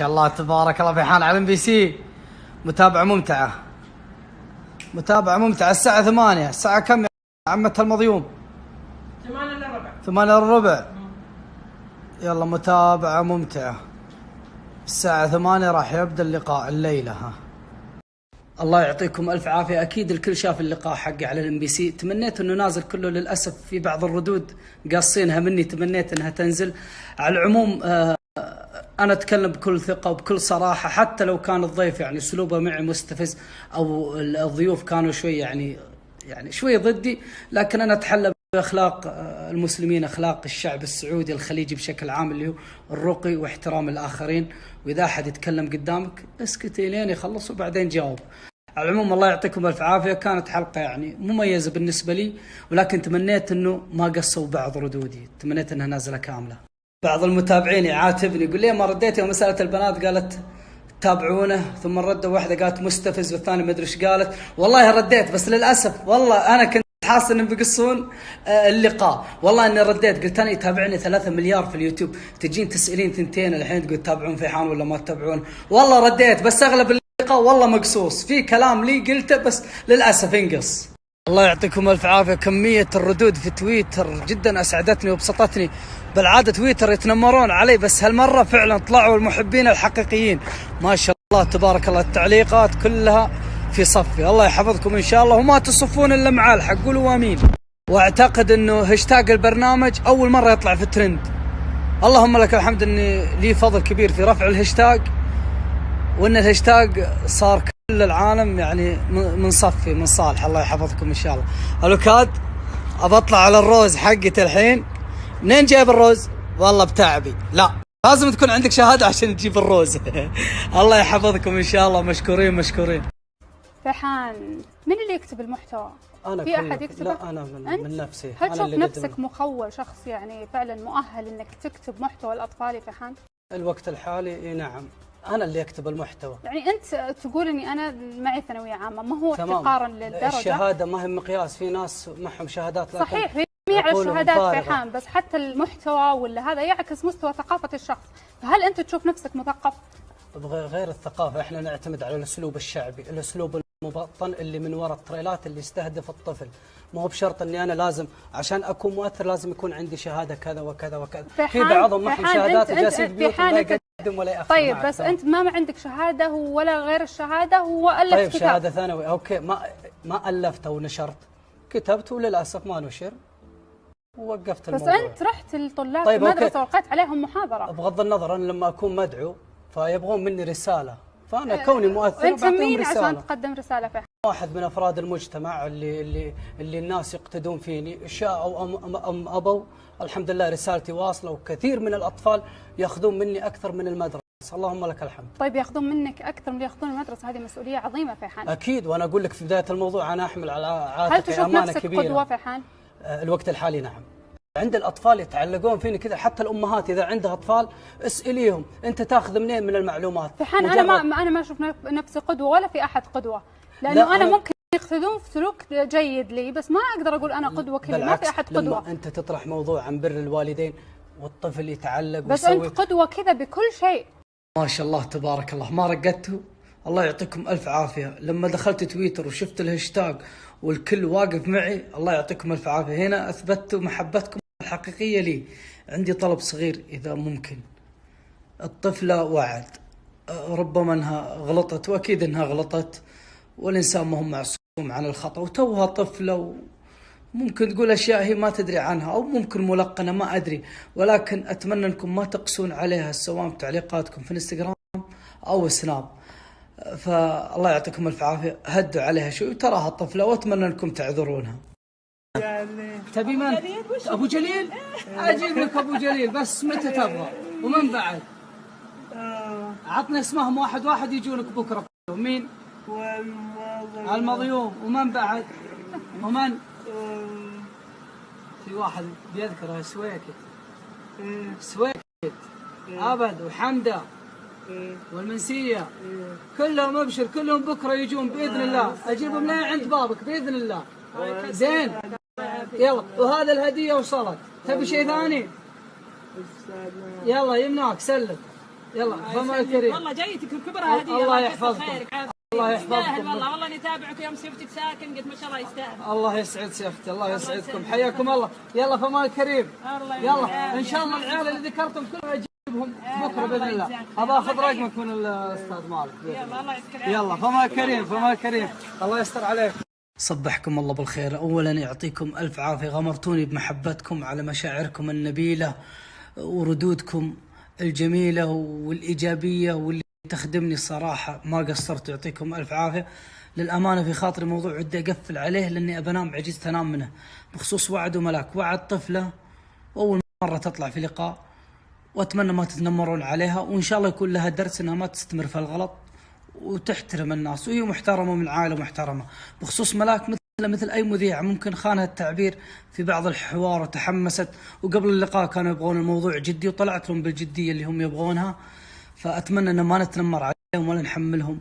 شاء الله تبارك الله في حال على ام بي سي. متابعة ممتعة، متابعة ممتعة. الساعة 8، الساعة كم يا عمة المضيوم؟ 8 إلا ربع. 8 إلا ربع. يلا متابعة ممتعة. الساعة 8 راح يبدأ اللقاء الليلة. ها الله يعطيكم ألف عافية. أكيد الكل شاف اللقاء حقي على الام بي سي. تمنيت أنه نازل كله، للأسف في بعض الردود قاصينها مني، تمنيت أنها تنزل. على العموم أنا أتكلم بكل ثقة وبكل صراحة، حتى لو كان الضيف يعني أسلوبه معي مستفز أو الضيوف كانوا شوي يعني شوي ضدي، لكن أنا أتحلى بأخلاق المسلمين، أخلاق الشعب السعودي الخليجي بشكل عام، اللي هو الرقي واحترام الآخرين. وإذا أحد يتكلم قدامك اسكتي لين يخلص وبعدين جاوب. على العموم الله يعطيكم ألف عافية. كانت حلقة يعني مميزة بالنسبة لي، ولكن تمنيت أنه ما قصوا بعض ردودي، تمنيت أنها نازلة كاملة. بعض المتابعين يعاتبني يقول لي ما رديت يوم مسألة البنات، قالت تابعونه، ثم ردة واحدة قالت مستفز، والثاني ما ادري ايش قالت. والله رديت، بس للأسف والله أنا كنت حاسس انهم بيقصون اللقاء. والله اني رديت، قلت انا يتابعني 3 مليار في اليوتيوب، تجين تسألين ثنتين الحين تقول تتابعون فيحان ولا ما تتابعون. والله رديت، بس اغلب اللقاء والله مقصوص، في كلام لي قلته بس للأسف انقص. الله يعطيكم ألف عافية. كمية الردود في تويتر جدا أسعدتني وبسطتني. بالعادة تويتر يتنمرون علي، بس هالمرة فعلا طلعوا المحبين الحقيقيين. ما شاء الله تبارك الله، التعليقات كلها في صفي. الله يحفظكم إن شاء الله، وما تصفون إلا مع الحق، قولوا آمين. واعتقد إنه هاشتاج البرنامج أول مرة يطلع في الترند. اللهم لك الحمد إني لي فضل كبير في رفع الهاشتاج، وإن الهاشتاج صار كل العالم يعني من صفي من صالح. الله يحفظكم إن شاء الله. الوكاد أبى أطلع على الروز حقتي الحين. منين جايب الروز؟ والله بتعبي. لا، لازم تكون عندك شهادة عشان تجيب الروز. الله يحفظكم إن شاء الله. مشكورين مشكورين. فيحان، من اللي يكتب المحتوى؟ أنا في أحد يكتبه؟ لا، أنا من نفسي. هل تشوف نفسك مخول، شخص يعني فعلا مؤهل إنك تكتب محتوى الأطفال فيحان؟ الوقت الحالي نعم، أنا اللي أكتب المحتوى. يعني أنت تقول إني أنا معي ثانوية عامة، ما هو احتقارا للدرجة؟ الشهادة ما هي مقياس، في ناس معهم شهادات لكن صحيح في جميع الشهادات فيحان، بس حتى المحتوى ولا هذا يعكس مستوى ثقافة الشخص. فهل أنت تشوف نفسك مثقف؟ غير الثقافة، احنا نعتمد على الأسلوب الشعبي، الأسلوب المبطن اللي من وراء التريلات اللي يستهدف الطفل. ما هو بشرط اني انا لازم عشان اكون مؤثر لازم يكون عندي شهاده كذا وكذا وكذا. في بعضهم معهم شهادات جالسين بيوتهم لا يقدم ولا ياخذ. طيب بس انت ما عندك شهاده ولا غير الشهاده، هو الف طيب كتاب. شهاده ثانوي اوكي، ما الفت ونشرت، كتبت وللاسف ما نشر ووقفت الموضوع. بس انت رحت للطلاب في المدرسه وقعت عليهم محاضره. بغض النظر أنا لما اكون مدعو فيبغون مني رساله، فانا كوني مؤثر انت مين رسالة. عشان تقدم رساله فيها؟ واحد من افراد المجتمع اللي الناس يقتدون فيني، شاءوا ام ابوا، الحمد لله رسالتي واصله، وكثير من الاطفال ياخذون مني اكثر من المدرسه، اللهم لك الحمد. طيب ياخذون منك اكثر من اللي ياخذون المدرسه، هذه مسؤوليه عظيمه فيحان. اكيد، وانا اقول لك في بدايه الموضوع انا احمل على عاتقي امانه كبيره. هل تشوف نفسك قدوه فيحان؟ الوقت الحالي نعم. عند الاطفال يتعلقون فيني كذا، حتى الامهات اذا عندها اطفال اساليهم انت تاخذ منين من المعلومات. فيحان انا ما اشوف نفسي قدوه ولا في احد قدوه، لانه انا ممكن يقتدون في سلوك جيد لي، بس ما اقدر اقول انا قدوه كذا، ما في احد قدوه. لما انت تطرح موضوع عن بر الوالدين والطفل يتعلق بس انت قدوه كذا بكل شيء. ما شاء الله تبارك الله، ما رقدتوا. الله يعطيكم الف عافيه. لما دخلت تويتر وشفت الهاشتاج والكل واقف معي، الله يعطيكم الف عافيه. هنا اثبتوا محبتكم الحقيقيه لي. عندي طلب صغير اذا ممكن. الطفله وعد، ربما انها غلطت، واكيد انها غلطت، والإنسان ما هو معصوم عن الخطأ، وتوها طفلة وممكن تقول أشياء هي ما تدري عنها، أو ممكن ملقنة ما أدري، ولكن أتمنى أنكم ما تقسون عليها سواء بتعليقاتكم في انستغرام أو سناب. فالله يعطيكم الف عافية، هدوا عليها شوي وتراها طفلة، وأتمنى أنكم تعذرونها. تبي من؟ أبو جليل؟ أجيب لك أبو جليل، بس متى تبغى؟ ومن بعد؟ عطنا اسمهم واحد واحد يجونك بكرة. مين؟ المضيوم. ومن بعد؟ ومن؟ في واحد بيذكره سويكت أبد وحمدة والمنسية، كلهم ابشر، كلهم بكرة يجون بإذن الله. أجيبهم لين عند بابك بإذن الله. زين يلا، وهذا الهدية وصلت. تبي شيء ثاني؟ يلا يمناك سلم. يلا فما كريم. والله جايتك الكبرى هذه. الله يحفظكم. الله يحفظكم. يستاهل والله نتابعك يوم شفتك ساكن قلت ما شاء الله يستاهل. الله يسعد سيفتي، الله يسعدكم، حياكم الله. يلا فما كريم. يلا ان شاء الله العيال اللي ذكرتم كلهم اجيبهم بكره باذن الله. ابى اخذ رقمك من الاستاذ مالك. يلا الله يسعدك. يلا فما كريم، فما كريم، الله يستر عليك. صبحكم الله بالخير. اولا يعطيكم الف عافيه، غمرتوني بمحبتكم على مشاعركم النبيله وردودكم الجميله والايجابيه واللي تخدمني الصراحه، ما قصرت، يعطيكم الف عافيه. للامانه في خاطري موضوع ودي اقفل عليه لاني ابى انام، عجزت انام منه، بخصوص وعد وملاك. وعد طفله واول مره تطلع في لقاء، واتمنى ما تتنمرون عليها، وان شاء الله يكون لها درس انها ما تستمر في الغلط وتحترم الناس، وهي محترمه من عائله محترمه. بخصوص ملاك مثل اي مذيع ممكن خانها التعبير في بعض الحوار وتحمست، وقبل اللقاء كانوا يبغون الموضوع جدي وطلعت لهم بالجديه اللي هم يبغونها. فاتمنى ان ما نتنمر عليهم ولا نحملهم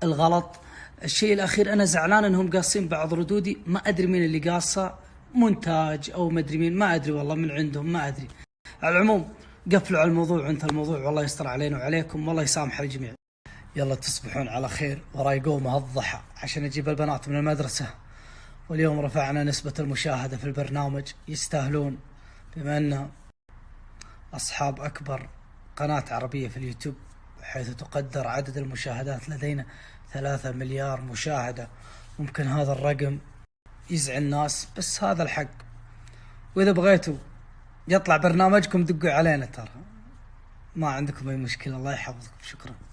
الغلط. الشيء الاخير، انا زعلان انهم قاصين بعض ردودي، ما ادري مين اللي قاصه، مونتاج او ما ادري مين، ما ادري والله من عندهم، ما ادري. على العموم قفلوا على الموضوع وانتهى الموضوع، والله يستر علينا وعليكم، والله يسامح الجميع. يلا تصبحون على خير، وراي قومه الضحى عشان اجيب البنات من المدرسه. واليوم رفعنا نسبة المشاهدة في البرنامج، يستاهلون، بما أن أصحاب أكبر قناة عربية في اليوتيوب، حيث تقدر عدد المشاهدات لدينا 3 مليار مشاهدة. ممكن هذا الرقم يزعل الناس، بس هذا الحق. وإذا بغيتوا يطلع برنامجكم دقوا علينا، ترى ما عندكم أي مشكلة. الله يحفظكم، شكرا.